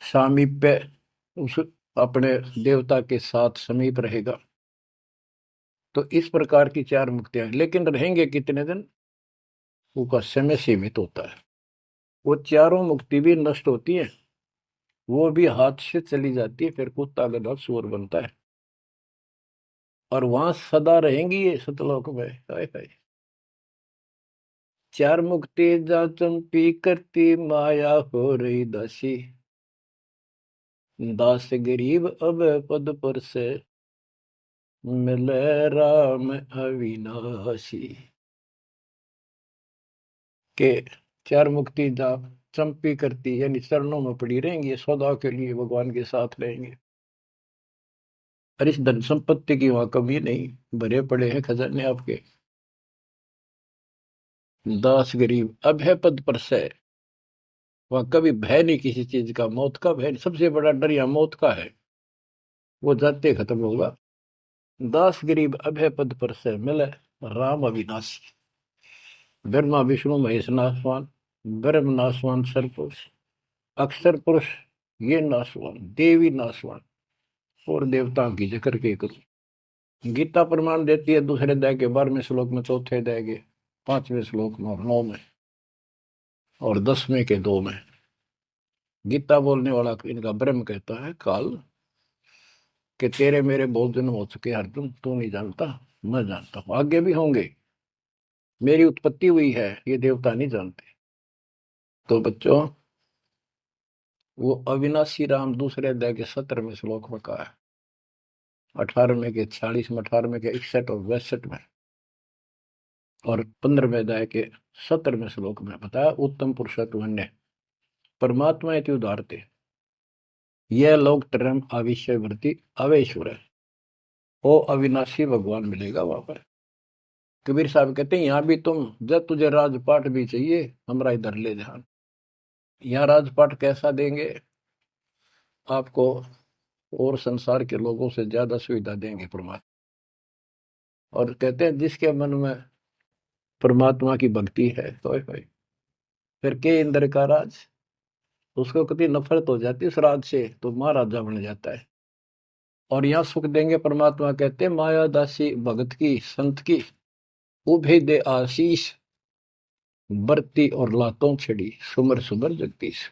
सामीप्य, उस अपने देवता के साथ समीप रहेगा। तो इस प्रकार की चार मुक्तियां, लेकिन रहेंगे कितने दिन, उसका समय सीमित होता है। वो चारों मुक्ति भी नष्ट होती है, वो भी हाथ से चली जाती है, फिर कुत्ता गधा सूअर बनता है और वहां सदा रहेंगी ये सतलोक में। हाय हाय। चार मुक्ति जा चंपी करती, माया हो रही दासी, दास गरीब अब पद पर से, मिले राम अविनाशी। के चार मुक्ति जा चंपी करती, यानी चरणों में पड़ी रहेंगी, सदा के लिए भगवान के साथ रहेंगे। और इस धन संपत्ति की वहां कमी नहीं, भरे पड़े हैं खजाने आपके। दास गरीब अब है पद पर से, वहां कभी भय नहीं किसी चीज का, मौत का भय नहीं। सबसे बड़ा डर यहाँ मौत का है, वो जाते खत्म होगा। दास गरीब अभय पद पर से, मिले राम अविनाशी। ब्रह्मा विष्णु महेश नासवान, ब्रह्म नासवान सरपुरुष, अक्षर पुरुष ये नासवान, देवी नासवान और देवताओं की जिक्र के करूं। गीता प्रमाण देती है दूसरे अध्याय के 12वें श्लोक में, चौथे अध्याय के 5वें श्लोक में और 9 में और 10वें के 2 में। गीता बोलने वाला इनका ब्रह्म कहता है काल कि तेरे मेरे बहुत जन्म हो चुके अर्जुन, तू नहीं जानता, मैं जानता हूं, आगे भी होंगे। मेरी उत्पत्ति हुई है, ये देवता नहीं जानते। तो बच्चों वो अविनाशी राम दूसरे अध्याय के 17वें श्लोक में कहा है, 18वें के 46 में, 18वें के 61 और 62 में और 15वें अध्याय के 17वें श्लोक में बताया। उत्तम पुरुषत्व अन्य परमात्मा इति उदारते, यह लोक तरम आविश्य वृत्ति अवेश्वर है। वो अविनाशी भगवान मिलेगा वहां पर। कबीर साहब कहते हैं यहाँ भी तुम, जब तुझे राजपाट भी चाहिए हमारा इधर ले जा। यहाँ राजपाट कैसा देंगे आपको, और संसार के लोगों से ज्यादा सुविधा देंगे परमात्मा। और कहते हैं जिसके मन में परमात्मा की भक्ति है तो फिर के इंद्र का राज, उसको कभी नफरत हो जाती है उस राज से तो महाराजा बन जाता है। और यहाँ सुख देंगे परमात्मा, कहते हैं माया दासी भगत की संत की, उभे दे आशीष, बरती और लातों छड़ी, सुमर सुमर जगदीश।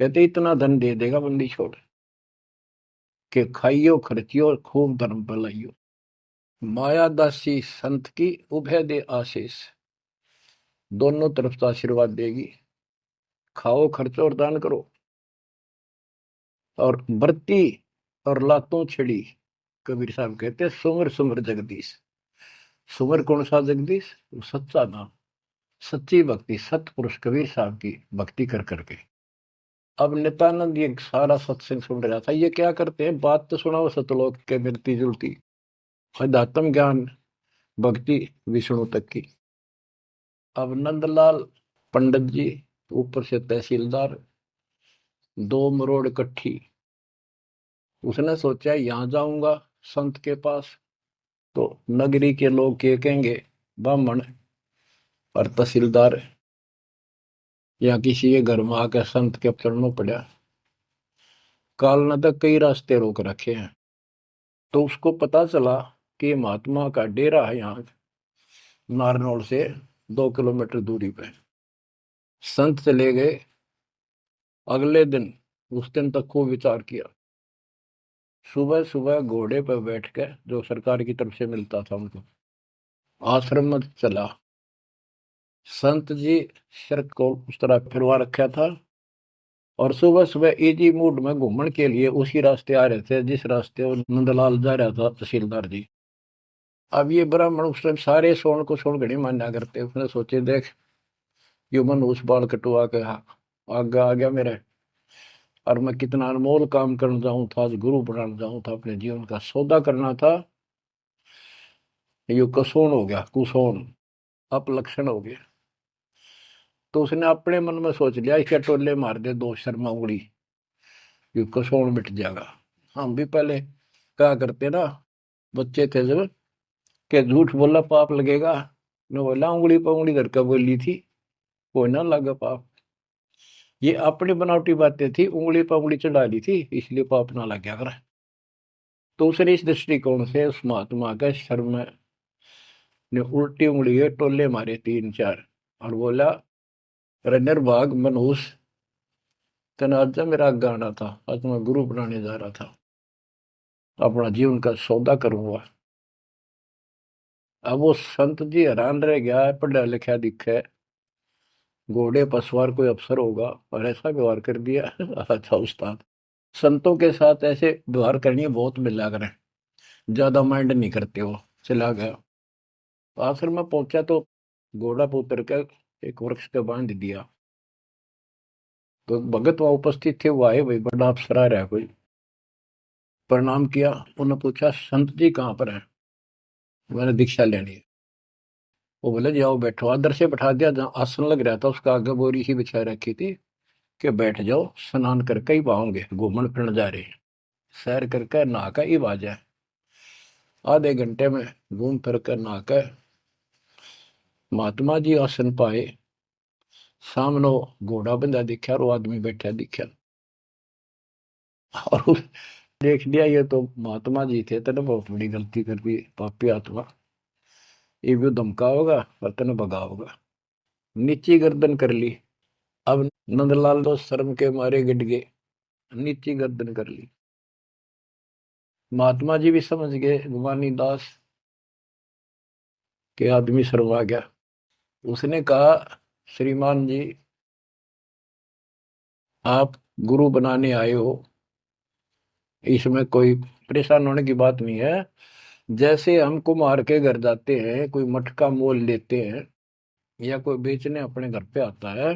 कहते इतना धन दे देगा बंदी छोड़ के, खाइयो खर्चियो और खूब धर्म फैलाइयो। माया दासी संत की उभय दे आशीष, दोनों तरफ से आशीर्वाद देगी। खाओ खर्चो और दान करो। और बरती और लातों छड़ी, कबीर साहब कहते हैं सुमर सुमर जगदीश। सुमर कौन सा जगदीश, सच्चा नाम, सच्ची भक्ति, सतपुरुष कबीर साहब की भक्ति कर करके। अब नित्यानंद ये सारा सत्संग सुन रहा था। ये क्या करते हैं, बात तो सुनाओ सतलोक के मिलती जुलती, अध्यात्म ज्ञान भक्ति विष्णु तक की। अब नंदलाल पंडित जी ऊपर से तहसीलदार, 2 मरोड़ इकट्ठी। उसने सोचा यहां जाऊंगा संत के पास तो नगरी के लोग क्या कहेंगे, ब्राह्मण और तहसीलदार या किसी के घर में आकर संत के चरणों पड़ा। काल ने तक कई रास्ते रोक रखे हैं। तो उसको पता चला कि महात्मा का डेरा है यहाँ नारनौल से 2 किलोमीटर दूरी पे। संत चले गए। अगले दिन, उस दिन तक खूब विचार किया। सुबह सुबह घोड़े पर बैठ कर, जो सरकार की तरफ से मिलता था उनको, आश्रम में चला। संत जी शर्त को उस तरह फिरवा रखा था और सुबह सुबह इजी मूड में घूमने के लिए उसी रास्ते आ रहे थे जिस रास्ते वो नंदलाल जा रहा था तहसीलदार जी। अब ये ब्राह्मण उस टाइम सारे सोन को सोन घड़ी मान्या करते। उसने सोचे देख यो मन उस बाल कटवा के आगे आ गया मेरे, और मैं कितना अनमोल काम करना चाहूँ था, आज गुरु बनाना चाहूँ था, अपने जीवन का सौदा करना था, यो कसोन हो गया, कुसोन अपलक्षण हो गया। तो उसने अपने मन में सोच लिया इसके टोले मार दे 2 शर्मा उंगली, यो कसोन मिट जाएगा। हम भी पहले क्या करते ना, बच्चे थे जब, के झूठ बोला पाप लगेगा, न बोला उंगली पर उंगली धर कर बोली थी, कोई ना लगा पाप। ये अपनी बनावटी बातें थी, उंगली पर उंगली चढ़ा ली थी इसलिए पाप ना लग गया कर। तो उसने इस दृष्टिकोण से उस महात्मा का शर्म ने उल्टी उंगली के टोले मारे 3-4 और बोला, रनर भाग मनहूस, तेना आज मेरा गाना था, आज मैं गुरु बनाने जा रहा था, अपना जीवन का सौदा करूंगा। अब वो संत जी हैरान रह गया, पढ़ा लिखा दिखे, घोड़े पर सवार कोई अफसर होगा और ऐसा व्यवहार कर दिया। अच्छा उस्ताद, संतों के साथ ऐसे व्यवहार करनी बहुत मिला करें, ज्यादा माइंड नहीं करते हो। चला गया। आश्रम में पहुंचा तो घोड़ा पर उतर कर एक वृक्ष के बांध दिया। तो भगत वहां उपस्थित थे, वो आए, भाई बड़ा अफसर आ रहा है कोई। प्रणाम किया। उन्होंने पूछा संत जी कहाँ पर है, मैंने दीक्षा लेनी है। वो बोले जाओ बैठो। आदर से बैठा दिया, जहाँ आसन लग रहा था उसका आगे बोरी ही बिछा रखी थी कि बैठ जाओ, स्नान करके ही पाओगे, घूमन फिरन जा रहे हैं, सैर करके नहा कर ही आ जाए। आधे घंटे में घूम फिर कर नहा कर महात्मा जी आसन पाए। सामने घोड़ा बंधा दिखा और वो आदमी बैठा दिखा और देख लिया ये तो महात्मा जी थे, तेने बहुत बड़ी गलती कर दी पापी आत्मा, ये भी धमका होगा और तेने भगा होगा। नीची गर्दन कर ली। अब नंदलाल तो शर्म के मारे गिड़ गए, नीची गर्दन कर ली। महात्मा जी भी समझ गए गुमानी दास के आदमी शर्मा गया। उसने कहा श्रीमान जी आप गुरु बनाने आए हो, इसमें कोई परेशान होने की बात नहीं है। जैसे हम कुम्हार के घर जाते हैं, कोई मटका मोल लेते हैं या कोई बेचने अपने घर पे आता है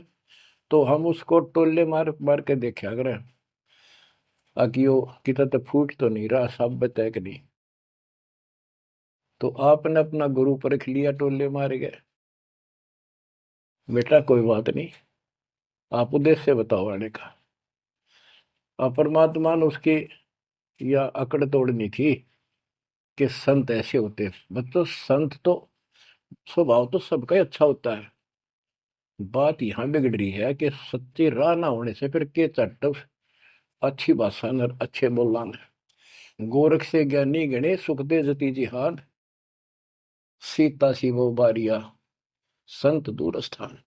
तो हम उसको टोले मार मार के देखा करें ताकि वो कितना तो फूट तो नहीं रहा, सब बताए कि नहीं। तो आपने अपना गुरु परख लिया, टोले मार गए। बेटा कोई बात नहीं, आप उद्देश्य बताओ आने का। और परमात्मा ने उसकी या अकड़ तोड़नी थी कि संत ऐसे होते हैं। बच्चों, संत तो स्वभाव तो सबका ही अच्छा होता है। बात यहाँ बिगड़ रही है कि सच्ची राह ना होने से फिर के चट अच्छी भाषा न अच्छे बोलना न। गोरख से ज्ञानी गणे सुख दे जति जिहान, सीता शिवो बारिया संत दूर स्थान।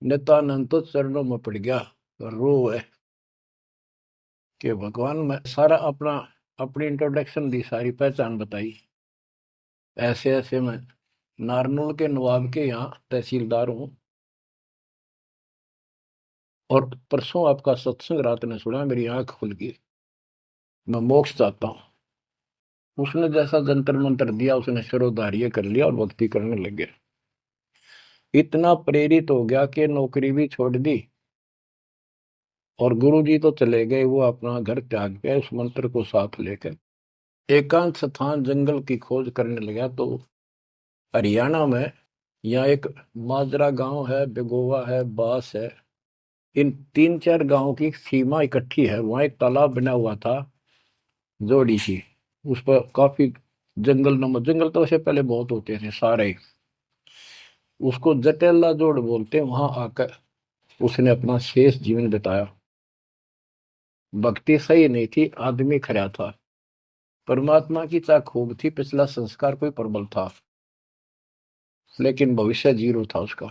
नित्यानंद तो चरणों में पड़ गया, रो है कि भगवान मैं सारा अपना अपनी इंट्रोडक्शन दी, सारी पहचान बताई। ऐसे ऐसे मैं नारनौल के नवाब के यहाँ तहसीलदार हूँ, और परसों आपका सत्संग रात ने सुना, मेरी आंख खुल गई, मैं मोक्ष चाहता हूँ। उसने जैसा जंतर मंत्र दिया, उसने शिरोधार्य कर लिया और भक्ति करने लग गया। इतना प्रेरित हो गया कि नौकरी भी छोड़ दी, और गुरुजी तो चले गए, वो अपना घर त्याग के उस मंत्र को साथ लेकर एकांत स्थान जंगल की खोज करने लगा। तो हरियाणा में यहाँ एक माजरा गांव है, बेगोवा है, बास है, इन 3-4 गांवों की सीमा इकट्ठी है। वहां एक तालाब बना हुआ था, जोड़ी सी, उस पर काफी जंगल नमक, जंगल तो वैसे पहले बहुत होते थे सारे ही। उसको जटेला जोड़ बोलते हैं। वहां आकर उसने अपना शेष जीवन बिताया। भक्ति सही नहीं थी, आदमी खरा था, परमात्मा की चाह खूब थी, पिछला संस्कार कोई प्रबल था, लेकिन भविष्य जीरो था उसका।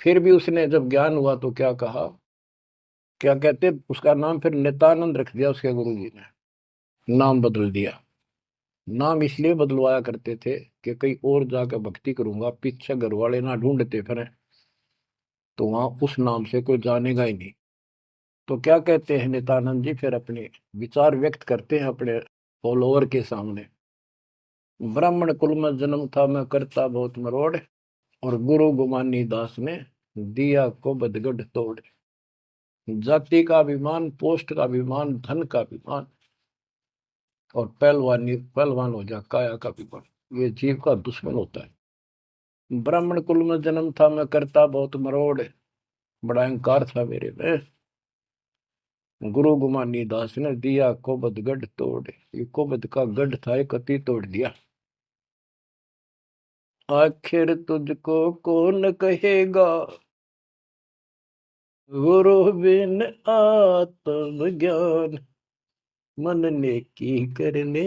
फिर भी उसने जब ज्ञान हुआ तो क्या कहा, क्या कहते, उसका नाम फिर नित्यानंद रख दिया उसके गुरु जी ने, नाम बदल दिया। नाम इसलिए बदलवाया करते थे कि कहीं और जाकर भक्ति करूंगा, पीछे घर वाले ना ढूंढते फिर, तो वहां उस नाम से कोई जानेगा ही नहीं। तो क्या कहते हैं नित्यानंद जी, फिर अपने विचार व्यक्त करते हैं अपने फॉलोअर के सामने। ब्राह्मण कुल में जन्म था, मैं करता बहुत मरोड़, और गुरु गुमानी दास ने दिया को बदगढ़ तोड़। जाति का अभिमान, पोस्ट का अभिमान, धन का अभिमान, और पहलवानी पहलवान हो जा काया का अभिमान, ये जीव का दुश्मन होता है। ब्राह्मण कुल में जन्म था, मैं करता बहुत मरोड़, बड़ा अहंकार था मेरे में, गुरु गुमानी दास ने दिया कोबद गढ़ तोड़। ये कोबद का गढ़ था, एक अति तोड़ दिया। आखिर तुझको कौन कहेगा, गुरु बिन आत्मज्ञान, मन ने की करने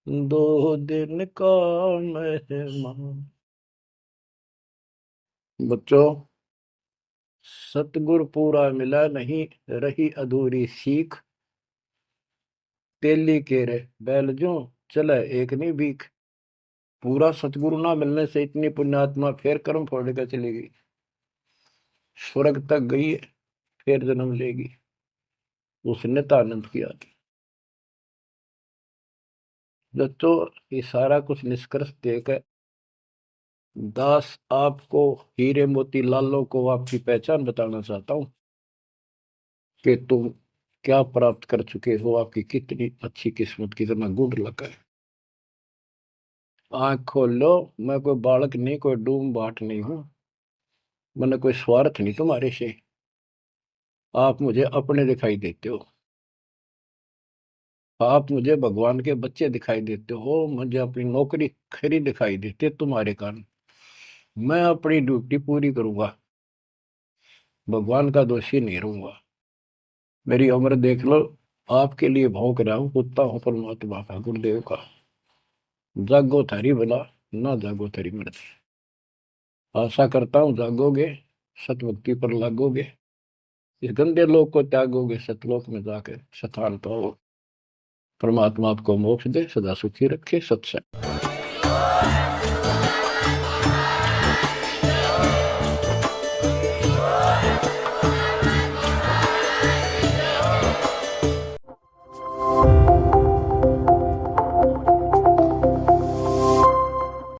दो दिन का मेहमान। बच्चों, सतगुरु पूरा मिला नहीं, रही अधूरी सीख, तेली के रे बैल जो चले एक नहीं भीख। पूरा सतगुरु ना मिलने से इतनी पुण्यात्मा फिर कर्म फोड़ कर चली गई, स्वर्ग तक गई, फिर जन्म लेगी। उसने तो आनंद किया। दोस्तों, ये सारा कुछ निष्कर्ष देकर दास आपको, हीरे मोती लालों को आपकी पहचान बताना चाहता हूं कि तुम क्या प्राप्त कर चुके हो, आपकी कितनी अच्छी किस्मत, कितना गुड लगा है। आंख खोल लो, मैं कोई बालक नहीं, कोई डूम बाट नहीं हूं, मैंने कोई स्वार्थ नहीं तुम्हारे से। आप मुझे अपने दिखाई देते हो, आप मुझे भगवान के बच्चे दिखाई देते हो, मुझे अपनी नौकरी खरी दिखाई देती है तुम्हारे कारण। मैं अपनी ड्यूटी पूरी करूंगा, भगवान का दोषी नहीं रहूंगा। मेरी उम्र देख लो, आपके लिए भौंक रहा हूं, कुत्ता हूं परमात्मा का, गुरुदेव का। जागो थारी भला, ना जागो थारी मर्जी। आशा करता हूं जागोगे, सतभक्ति पर लागोगे, इस गंदे लोक को त्यागोगे, सतलोक में जाकर स्थान पाओ। परमात्मा आपको मोक्ष दे, सदा सुखी रखे। सत्संग।